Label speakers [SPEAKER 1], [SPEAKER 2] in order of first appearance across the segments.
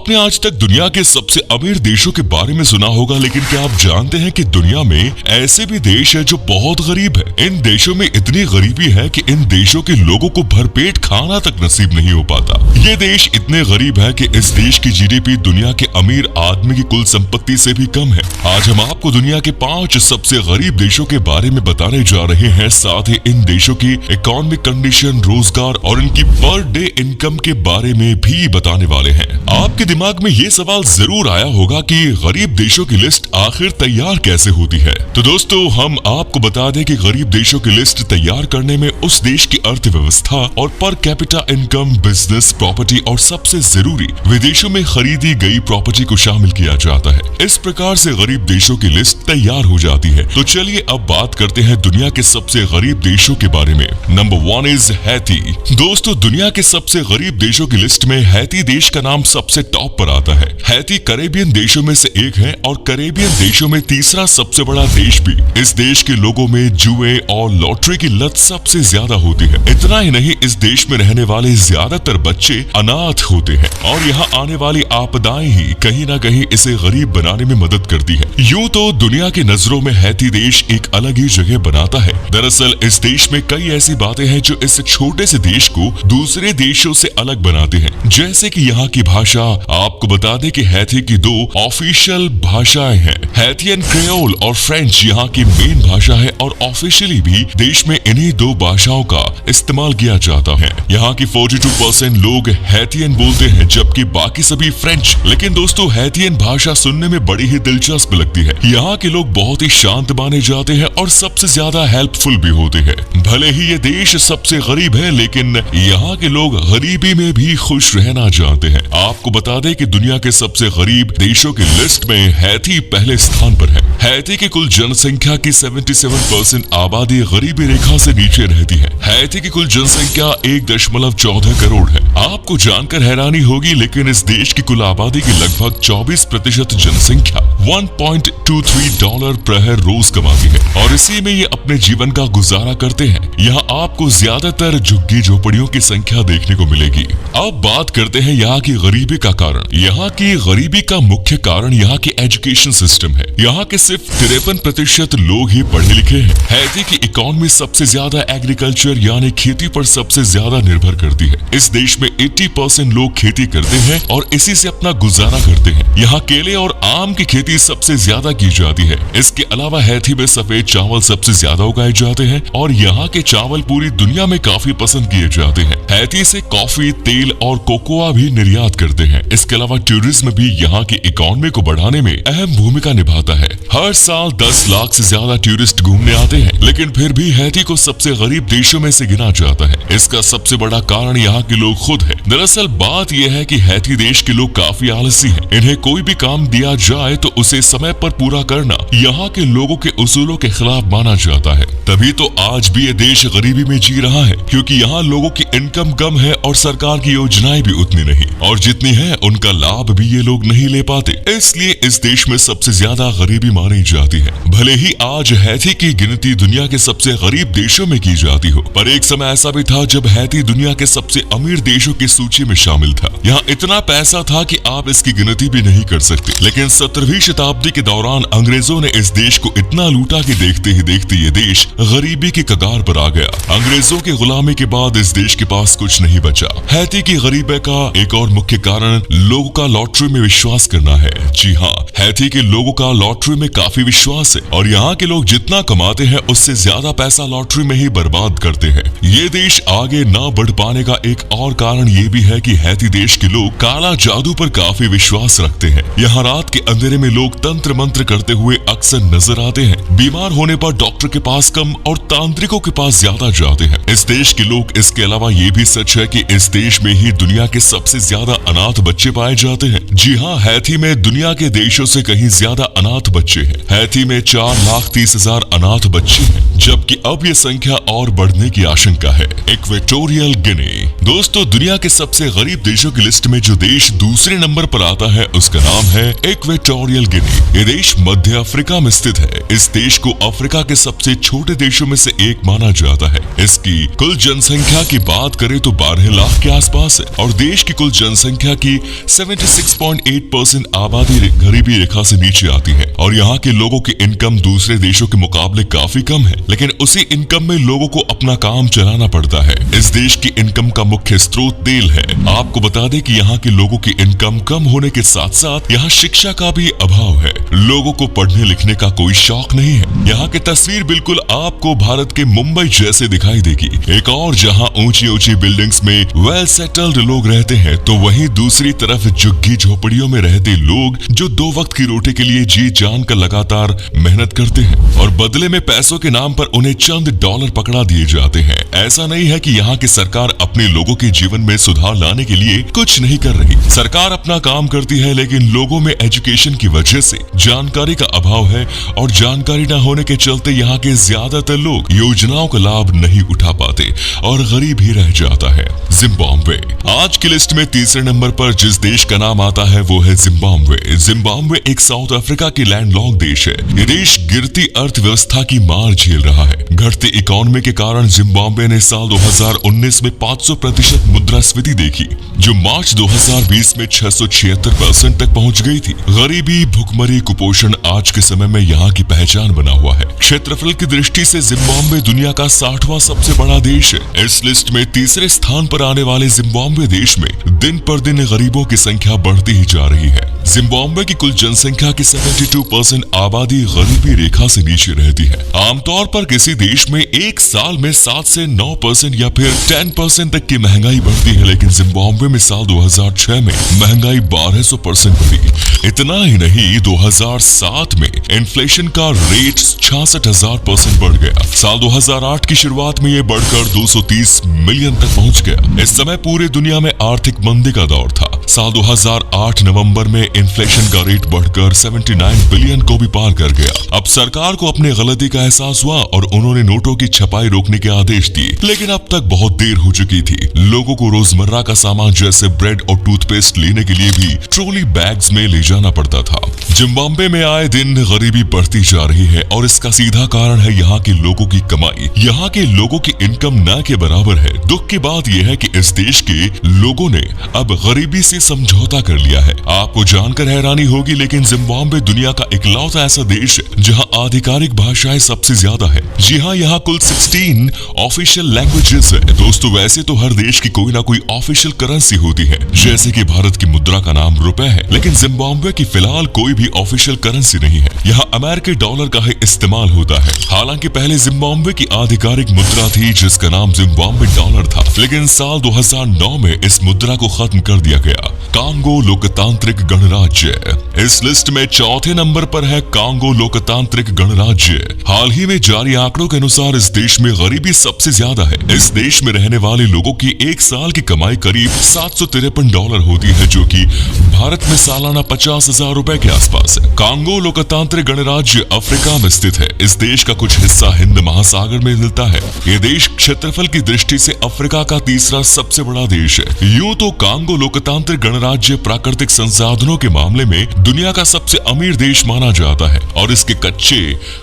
[SPEAKER 1] आपने आज तक दुनिया के सबसे अमीर देशों के बारे में सुना होगा, लेकिन क्या आप जानते हैं कि दुनिया में ऐसे भी देश है जो बहुत गरीब है। इन देशों में इतनी गरीबी है कि इन देशों के लोगों को भरपेट खाना तक नसीब नहीं हो पाता। ये देश इतने गरीब है कि इस देश की जीडीपी दुनिया के अमीर आदमी की कुल संपत्ति से भी कम है। आज हम आपको दुनिया के 5 सबसे गरीब देशों के बारे में बताने जा रहे हैं, साथ ही इन देशों की इकोनॉमिक कंडीशन, रोजगार और इनकी पर डे इनकम के बारे में भी बताने वाले हैं। आपके दिमाग में ये सवाल जरूर आया होगा कि गरीब देशों की लिस्ट आखिर तैयार कैसे होती है। तो दोस्तों, हम आपको बता दें कि गरीब देशों की लिस्ट तैयार करने में उस देश की अर्थव्यवस्था और per capita income, business, property और सबसे जरूरी विदेशों में खरीदी गई प्रॉपर्टी को शामिल किया जाता है। इस प्रकार से गरीब देशों की लिस्ट तैयार हो जाती है। तो चलिए अब बात करते हैं दुनिया के सबसे गरीब देशों के बारे में। Number 1 is Haiti. दोस्तों, दुनिया के सबसे गरीब देशों की लिस्ट में हैती देश का नाम सबसे टॉप पर आता है। हैती कैरेबियन देशों में से एक है और कैरेबियन देशों में तीसरा सबसे बड़ा देश भी। इस देश के लोगों में जुए और लॉटरी की लत सबसे ज्यादा होती है। इतना ही नहीं, इस देश में रहने वाले ज्यादातर बच्चे अनाथ होते हैं और यहाँ आने वाली आपदाएं ही कहीं ना कहीं इसे गरीब बनाने में मदद करती है। यूं तो दुनिया की नजरों में हैती देश एक अलग ही जगह बनाता है। दरअसल इस देश में कई ऐसी बातें हैं जो इस छोटे से देश को दूसरे देशों से अलग बनाते हैं, जैसे कि यहाँ की भाषा। आपको बता दें कि हैती की 2 ऑफिशियल भाषाएं हैं, हैतियन क्रेओल और फ्रेंच यहाँ की मेन भाषा है और ऑफिशियली भी देश में इन्हीं 2 भाषाओं का इस्तेमाल किया जाता है। यहाँ की 42% लोग हैतियन बोलते हैं, जबकि बाकी सभी फ्रेंच। लेकिन दोस्तों, हैतियन भाषा सुनने में बड़ी ही दिलचस्प लगती है। यहाँ के लोग बहुत ही शांत माने जाते हैं और सबसे ज्यादा हेल्पफुल भी होते हैं। भले ही ये देश सबसे गरीब है, लेकिन यहाँ के लोग गरीबी में भी खुश रहना जानते हैं। आपको बता दें कि दुनिया के सबसे गरीब देशों की लिस्ट में हैती पहले स्थान पर है। हैती की कुल जनसंख्या की 77% आबादी गरीबी रेखा से नीचे रहती है। हैती की कुल जनसंख्या 1.14 करोड़ है। आपको जानकर हैरानी होगी, लेकिन इस देश की कुल आबादी की लगभग 24% जनसंख्या $1.23 प्रहर रोज कमाती है और इसी में ये अपने जीवन का गुजारा करते हैं। यहाँ आपको ज्यादातर झुग्गी झोपड़ियों की संख्या देखने को मिलेगी। अब बात करते हैं यहाँ की गरीबी का कारण। यहाँ की गरीबी का मुख्य कारण यहाँ की एजुकेशन सिस्टम है। यहाँ के सिर्फ 53% लोग ही पढ़े लिखे हैं। हैती की इकोनॉमी सबसे ज्यादा एग्रीकल्चर यानी खेती पर सबसे ज्यादा निर्भर करती है। इस देश में 80% लोग खेती करते हैं और इसी से अपना गुजारा करते हैं। यहाँ केले और आम की खेती सबसे ज्यादा की जाती है। इसके अलावा हैती में सफेद चावल सबसे ज्यादा उगाए जाते हैं और यहाँ के चावल पूरी दुनिया में काफी पसंद किए जाते हैं। हैती से कॉफी, तेल और कोकोआ भी निर्यात करते हैं। इसके अलावा टूरिज्म भी यहाँ की इकोनॉमी को बढ़ाने में अहम भूमिका निभाता है। हर साल 10 लाख से ज्यादा टूरिस्ट घूमने आते हैं, लेकिन फिर भी हैती को सबसे गरीब देशों में से गिना जाता है। इसका सबसे बड़ा कारण यहाँ के लोग खुद है। दरअसल बात यह है कि हैती देश के लोग काफी आलसी हैं। इन्हें कोई भी काम दिया जाए तो उसे समय पर पूरा करना यहाँ के लोगों के उसूलों के खिलाफ माना जाता है। तभी तो आज भी ये देश गरीबी में जी रहा है, क्योंकि यहाँ लोगों की इनकम कम है और सरकार की योजनाएं भी उतनी नहीं, और जितनी है उनका लाभ भी ये लोग नहीं ले पाते। इसलिए इस देश में सबसे ज्यादा गरीबी मानी जाती है। भले ही आज हैती की गिनती दुनिया के सबसे गरीब देशों में की जाती हो, पर एक समय ऐसा भी था जब हैती दुनिया के सबसे अमीर देशों की सूची में शामिल था। यहाँ इतना पैसा था कि आप इसकी गिनती भी नहीं कर सकते। लेकिन 17वीं शताब्दी के दौरान अंग्रेजों ने इस देश को इतना लूटा कि देखते ही देखते ये देश गरीबी की कगार पर आ गया। अंग्रेजों की गुलामी के बाद इस देश के पास कुछ नहीं बचा। हैती की गरीबी का एक और मुख्य कारण लोगों का लॉटरी में विश्वास करना है। जी हाँ, हैती के लोगों का लॉटरी में काफी विश्वास है और यहाँ के लोग जितना कमाते हैं उससे ज्यादा पैसा लॉटरी में ही बर्बाद करते हैं। ये देश आगे न बढ़ पाने का एक और कारण ये भी है कि हैती देश के लोग काला जादू पर काफी विश्वास रखते हैं। यहाँ रात के अंधेरे में लोग तंत्र मंत्र करते हुए अक्सर नजर आते हैं। बीमार होने पर डॉक्टर के पास कम और तांत्रिकों के पास ज्यादा जाते हैं। इस देश के लोग, इसके अलावा ये भी सच है कि इस देश में ही दुनिया के सबसे ज्यादा अनाथ बच्चे पाए जाते हैं। जी हाँ, हैती में दुनिया के देशों से कहीं ज्यादा अनाथ बच्चे हैं। हैती में 4,30,000 अनाथ बच्चे हैं, जबकि अब ये संख्या और बढ़ने की आशंका है। Equatorial Guinea. दोस्तों, दुनिया के सबसे गरीब देशों की लिस्ट में जो देश दूसरे नंबर पर आता है उसका नाम है इक्वेटोरियल गिनी। ये देश मध्य अफ्रीका में स्थित है। इस देश को अफ्रीका के सबसे छोटे देशों में से एक माना जाता है। इसकी कुल जनसंख्या की बात करें तो 12 लाख के आसपास है और देश की कुल जनसंख्या की 76.8% आबादी गरीबी रेखा से नीचे आती है और यहाँ के लोगों की इनकम दूसरे देशों के मुकाबले काफी कम है, लेकिन उसी इनकम में लोगों को अपना काम चलाना पड़ता है। इस देश की इनकम का मुख्य स्रोत तेल है। आपको बता दें कि यहाँ के लोगों की इनकम कम होने के साथ साथ यहाँ शिक्षा का भी अभाव है। लोगों को पढ़ने लिखने का कोई शौक नहीं है। यहाँ की तस्वीर बिल्कुल आपको भारत के मुंबई जैसे दिखाई देगी। एक और जहाँ ऊंची ऊंची बिल्डिंग्स में वेल सेटल्ड लोग रहते हैं, तो वहीं दूसरी तरफ झुग्गी झोपड़ियों में रहते लोग जो 2 वक्त की रोटी के लिए जी जान कर लगातार मेहनत करते हैं और बदले में पैसों के नाम पर उन्हें चंद डॉलर पकड़ा दिए जाते हैं। ऐसा नहीं है कि यहाँ की सरकार अपने लोगों के जीवन में सुधार लाने के लिए कुछ नहीं कर रही। सरकार अपना काम करती है, लेकिन लोगों में एजुकेशन की वजह से जानकारी का अभाव है और जानकारी न होने के चलते यहाँ के ज्यादातर लोग योजनाओं का लाभ नहीं उठा पाते और गरीब ही रह जाता है। जिम्बाब्वे। आज की लिस्ट में तीसरे नंबर पर जिस देश का नाम आता है वो है जिम्बाब्वे। जिम्बाब्वे एक साउथ अफ्रीका की लैंडलॉक्ड देश है। ये देश गिरती अर्थव्यवस्था की मार झेल रहा है। घटती इकोनॉमी के कारण जिम्बाब्वे ने साल 2019 में 500% मुद्रास्फीति देखी, जो मार्च 2020 में 676% तक पहुंच गई थी। गरीबी, भुखमरी, कुपोषण आज के समय में यहाँ की पहचान बना हुआ है। क्षेत्रफल की दृष्टि से जिम्बाब्वे दुनिया का 60वां सबसे बड़ा देश है। इस लिस्ट में तीसरे स्थान पर आने वाले जिम्बाब्वे देश में दिन पर दिन गरीबों की संख्या बढ़ती ही जा रही है। जिम्बाब्वे की कुल जनसंख्या की 72% आबादी गरीबी रेखा से नीचे रहती है। आमतौर पर किसी देश में एक साल में 7 से 9% या फिर 10% तक की महंगाई बढ़ती है, लेकिन जिम्बाब्वे में साल 2006 में महंगाई 1200% बढ़ी। इतना ही नहीं, 2007 में इन्फ्लेशन का रेट 66,000% बढ़ गया। साल 2008 की शुरुआत में ये बढ़कर 230 मिलियन तक पहुंच गया। इस समय पूरी दुनिया में आर्थिक मंदी का दौर था। साल 2008 नवंबर में इन्फ्लेशन का रेट बढ़कर 79 बिलियन को भी पार कर गया। अब सरकार को अपने गलती का एहसास हुआ और उन्होंने नोटों की छपाई रोकने के आदेश दिए, लेकिन अब तक बहुत देर हो चुकी थी। लोगों को रोजमर्रा का सामान जैसे ब्रेड और टूथपेस्ट लेने के लिए भी ट्रॉली बैग्स में ले जाना पड़ता था। जिम्बाब्वे में आए दिन गरीबी बढ़ती जा रही है और इसका सीधा कारण है यहाँ के लोगों की कमाई। यहाँ के लोगों की इनकम न के बराबर है। दुख की बात यह है कि इस देश के लोगों ने अब गरीबी से समझौता कर लिया है। आपको जानकर हैरानी होगी, लेकिन जिम्बाब्वे दुनिया का इकलौता ऐसा देश है जहाँ आधिकारिक भाषाएं सबसे ज्यादा है। जी हाँ, यहाँ कुल 16 ऑफिशियल लैंग्वेजेस है। दोस्तों, वैसे तो हर देश की कोई ना कोई ऑफिशियल करेंसी होती है, जैसे कि भारत की मुद्रा का नाम रुपए है, लेकिन जिम्बाब्वे की फिलहाल कोई भी ऑफिशियल करेंसी नहीं है। यहाँ अमेरिकी डॉलर का ही इस्तेमाल होता है। हालांकि पहले जिम्बाब्वे की आधिकारिक मुद्रा थी जिसका नाम जिम्बाब्वे डॉलर था, लेकिन साल 2009 में इस मुद्रा को खत्म कर दिया गया। कांगो लोकतांत्रिक गणराज्य। इस लिस्ट में चौथे नंबर पर है कांगो लोकतांत्रिक गणराज्य। हाल ही में जारी आंकड़ों के अनुसार इस देश में गरीबी सबसे ज्यादा है। इस देश में रहने वाले लोगों की एक साल की कमाई करीब $753 होती है, जो कि भारत में सालाना 50,000 रुपए के आसपास है। कांगो लोकतांत्रिक गणराज्य अफ्रीका में स्थित है। इस देश का कुछ हिस्सा हिंद महासागर में मिलता है। ये देश क्षेत्रफल की दृष्टि से अफ्रीका का तीसरा सबसे बड़ा देश है। यूं तो कांगो लोकतांत्रिक गणराज्य प्राकृतिक संसाधनों के मामले में दुनिया का सबसे अमीर देश माना जाता है और इसके कच्चे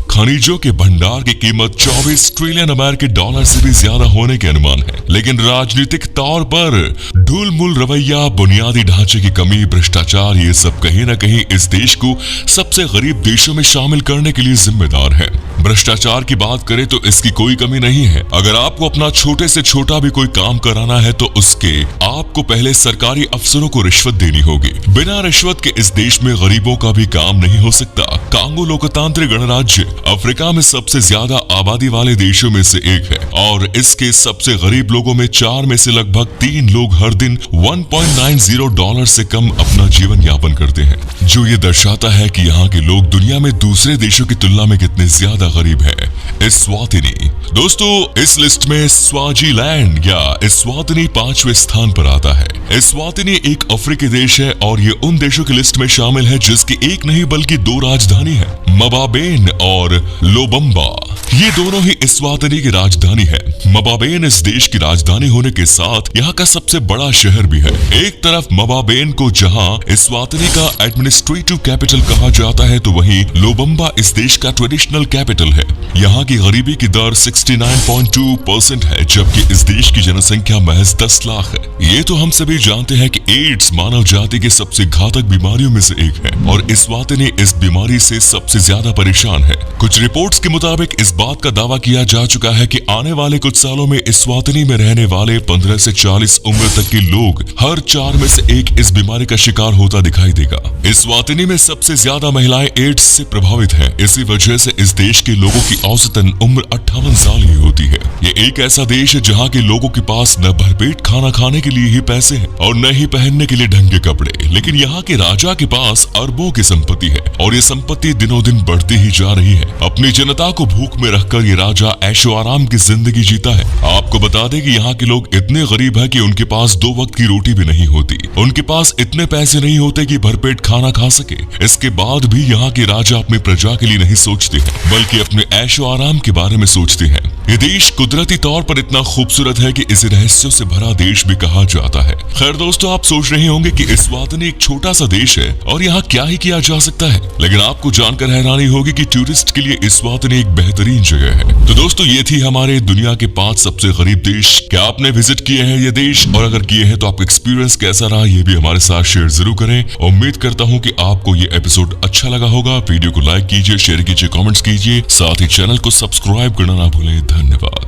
[SPEAKER 1] खनिजों के भंडार की कीमत 24 ट्रिलियन अमेरिकी डॉलर से भी ज्यादा होने के अनुमान है। लेकिन राजनीतिक तौर पर ढुलमुल रवैया, बुनियादी ढांचे की कमी, भ्रष्टाचार, ये सब कहीं न कहीं इस देश को सबसे गरीब देशों में शामिल करने के लिए जिम्मेदार है। भ्रष्टाचार की बात करें तो इसकी कोई कमी नहीं है। अगर आपको अपना छोटे से छोटा भी कोई काम कराना है तो उसके आपको पहले सरकारी अफसरों को रिश्वत देनी होगी। बिना रिश्वत के इस देश में गरीबों का भी काम नहीं हो सकता। कांगो लोकतांत्रिक गणराज्य अफ्रीका में सबसे ज्यादा आबादी वाले देशों में से एक है और इसके सबसे गरीब लोगों में 4 में से लगभग 3 लोग हर दिन $1.90 से कम अपना जीवन यापन करते हैं, जो ये दर्शाता है कि यहाँ के लोग दुनिया में दूसरे देशों की तुलना में कितने ज्यादा गरीब हैं। एस्वातिनी। दोस्तों, इस लिस्ट में स्वाजीलैंड या एस्वातिनी 5वें स्थान पर आता है। एस्वातिनी एक अफ्रीकी देश है और ये उन देशों की लिस्ट में शामिल है जिसकी एक नहीं बल्कि 2 राजधानी है, मबाबेन और लोबम्बा। ये दोनों ही एस्वातिनी की राजधानी है। मबाबेन इस देश की राजधानी होने के साथ यहाँ का सबसे बड़ा शहर भी है। एक तरफ मबाबेन को जहाँ एस्वातिनी का एडमिनिस्ट्रेटिव कैपिटल कहा जाता है, तो वहीं लोबम्बा इस देश का ट्रेडिशनल कैपिटल है। यहाँ की गरीबी की दर 69.2% है, जबकि इस देश की जनसंख्या महज 10 लाख है। ये तो हम सभी जानते हैं कि एड्स मानव जाति की सबसे घातक बीमारियों में से एक है और एस्वातिनी इस बीमारी से सबसे ज्यादा परेशान है। कुछ रिपोर्ट्स के मुताबिक इस बात का दावा किया जा चुका है कि आने वाले कुछ सालों में एस्वातिनी में रहने वाले 15 से 40 उम्र तक के लोग हर 4 में से एक इस बीमारी का शिकार होता दिखाई देगा। एस्वातिनी में सबसे ज्यादा महिलाएं एड्स से प्रभावित हैं। इसी वजह से इस देश के लोगों की औसतन उम्र 58 साल ही होती है। ये एक ऐसा देश है जहाँ के लोगों के पास न भरपेट खाना खाने के लिए ही पैसे हैं और न ही पहनने के लिए ढंग के कपड़े, लेकिन यहाँ के राजा के पास अरबों की संपत्ति है और ये संपत्ति दिनों दिन बढ़ती ही जा रही है। अपनी जनता को भूख में रखकर ये राजा ऐशो आराम की जिंदगी जीता है। आपको बता दें कि यहाँ के लोग इतने गरीब है कि उनके पास 2 वक्त की रोटी भी नहीं होती। उनके पास इतने पैसे नहीं होते कि भरपेट खाना खा सके। इसके बाद भी यहाँ के राजा अपनी प्रजा के लिए नहीं सोचते हैं, बल्कि अपने ऐशो आराम के बारे में सोचते हैं। ये देश कुदरती तौर पर इतना खूबसूरत है कि इसे रहस्यों से भरा देश भी कहा जाता है। खैर दोस्तों, आप सोच रहे होंगे कि एस्वातिनी एक छोटा सा देश है और यहाँ क्या ही किया जा सकता है, लेकिन आपको जानकर हैरानी होगी कि टूरिस्ट के लिए एस्वातिनी एक बेहतरीन जगह है। तो दोस्तों, ये थी हमारे दुनिया के 5 सबसे गरीब देश। क्या आपने विजिट किए हैं ये देश, और अगर किए हैं तो आपका एक्सपीरियंस कैसा रहा, ये भी हमारे साथ शेयर जरूर करें। उम्मीद करता हूँ कि आपको ये एपिसोड अच्छा लगा होगा। वीडियो को लाइक कीजिए, शेयर कीजिए, कमेंट्स कीजिए, साथ ही चैनल को सब्सक्राइब करना ना भूलें। धन्यवाद।